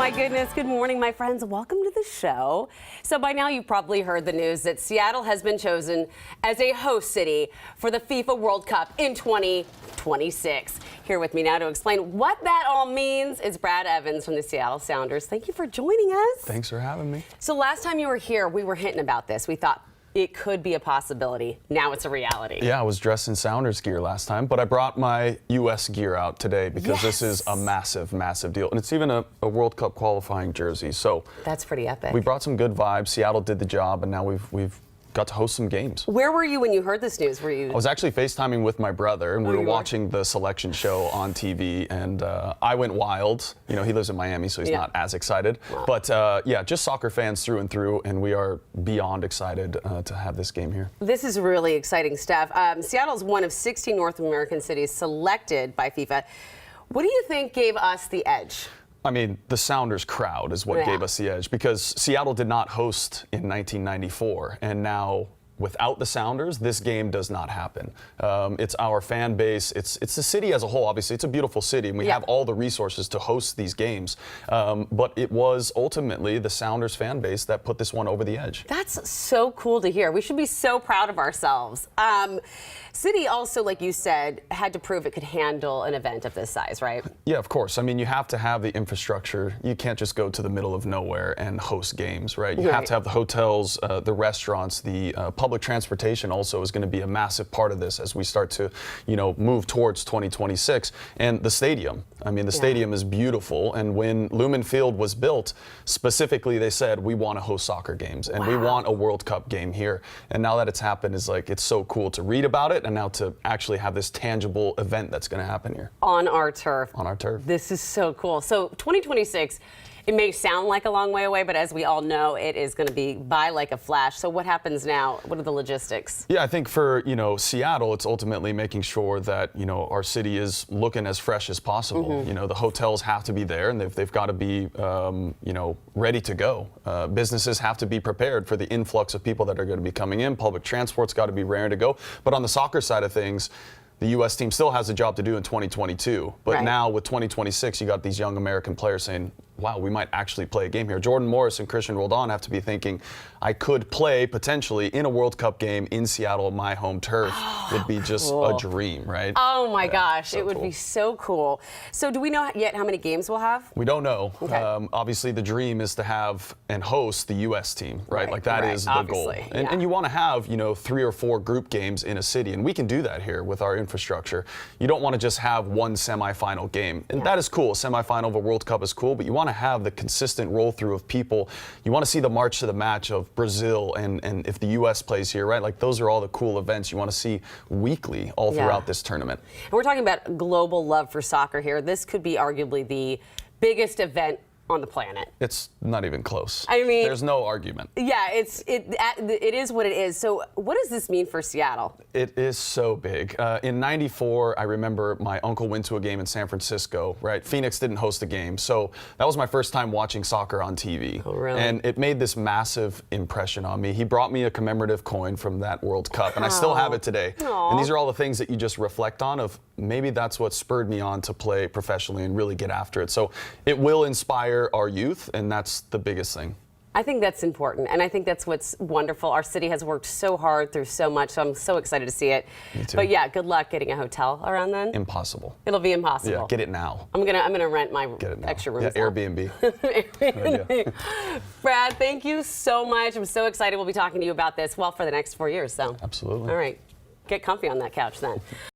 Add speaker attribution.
Speaker 1: my goodness. Good morning, my friends. Welcome to the show. So by now you've probably heard the news that Seattle has been chosen as a host city for the FIFA World Cup in 2026. Here with me now to explain what that all means is Brad Evans from the Seattle Sounders. Thank you for joining us.
Speaker 2: Thanks for having me.
Speaker 1: So last time you were here, we were hinting about this. We thought it could be a possibility. Now it's a reality.
Speaker 2: Yeah, I was dressed in Sounders gear last time, but I brought my U.S. gear out today because this is a massive, massive deal. And it's even a World Cup qualifying jersey. So
Speaker 1: that's pretty epic.
Speaker 2: We brought some good vibes. Seattle did the job, and now we've got to host some games.
Speaker 1: Where were you when you heard this news?
Speaker 2: I was actually FaceTiming with my brother, and we were watching the selection show on TV, and I went wild. You know, he lives in Miami, so he's not as excited. Wow. But yeah, just soccer fans through and through, and we are beyond excited to have this game here.
Speaker 1: This is really exciting stuff. Seattle is one of 60 North American cities selected by FIFA. What do you think gave us the edge?
Speaker 2: I mean, the Sounders crowd is what gave us the edge, because Seattle did not host in 1994, and now without the Sounders, this game does not happen. It's our fan base. It's the city as a whole. Obviously, it's a beautiful city, and we have all the resources to host these games. But it was ultimately the Sounders fan base that put this one over the edge.
Speaker 1: That's so cool to hear. We should be so proud of ourselves. City also, like you said, had to prove it could handle an event of this size, right?
Speaker 2: Yeah, of course. I mean, you have to have the infrastructure. You can't just go to the middle of nowhere and host games, right? You have to have the hotels, the restaurants, the public transportation also is going to be a massive part of this as we start to, you know, move towards 2026. And the stadium. I mean, the stadium is beautiful. And when Lumen Field was built, specifically they said, we want to host soccer games and we want a World Cup game here. And now that it's happened, is like, it's so cool to read about it and now to actually have this tangible event that's going to happen here.
Speaker 1: On our turf.
Speaker 2: On our turf.
Speaker 1: This is so cool. So 2026, it may sound like a long way away, but as we all know, it is going to be by like a flash. So what happens now? What are the logistics?
Speaker 2: Yeah, I think for, you know, Seattle, it's ultimately making sure that, you know, our city is looking as fresh as possible. You know, the hotels have to be there, and they've got to be, you know, ready to go. Businesses have to be prepared for the influx of people that are going to be coming in. Public transport's got to be raring to go. But on the soccer side of things, the U.S. team still has a job to do in 2022. But now with 2026, you got these young American players saying, wow, we might actually play a game here. Jordan Morris and Christian Roldan have to be thinking, I could play potentially in a World Cup game in Seattle, my home turf. Would be just a dream, right?
Speaker 1: Oh my gosh, so it would be so cool. So do we know yet how many games we'll have?
Speaker 2: We don't know. Obviously, the dream is to have and host the U.S. team, right? Like that is the goal. And you want to have, you know, 3 or 4 group games in a city, and we can do that here with our infrastructure. You don't want to just have one semifinal game, and that is cool. Semifinal of a World Cup is cool, but you want to have the consistent roll through of people. You want to see the march to the match of Brazil and if the U.S. plays here, right? Like those are all the cool events you want to see weekly all throughout this tournament.
Speaker 1: And we're talking about global love for soccer here. This could be arguably the biggest event on the planet.
Speaker 2: It's not even close.
Speaker 1: I mean,
Speaker 2: there's no argument.
Speaker 1: Yeah, it is what it is. So what does this mean for Seattle?
Speaker 2: It is so big. In '94, I remember my uncle went to a game in San Francisco, right? Phoenix didn't host the game. So that was my first time watching soccer on TV.
Speaker 1: Oh, really?
Speaker 2: And it made this massive impression on me. He brought me a commemorative coin from that World Cup, and I still have it today. And these are all the things that you just reflect on of maybe that's what spurred me on to play professionally and really get after it. So it will inspire our youth, and that's the biggest thing.
Speaker 1: I think that's important, and I think that's what's wonderful. Our city has worked so hard through so much, so I'm so excited to see it.
Speaker 2: Me too.
Speaker 1: But yeah, good luck getting a hotel around then.
Speaker 2: Impossible.
Speaker 1: It'll be impossible.
Speaker 2: Yeah, get it now.
Speaker 1: I'm gonna rent my extra rooms.
Speaker 2: Yeah, Airbnb.
Speaker 1: Airbnb. Brad, thank you so much. I'm so excited. We'll be talking to you about this, well, for the next 4 years. So.
Speaker 2: Absolutely.
Speaker 1: All right, get comfy on that couch then.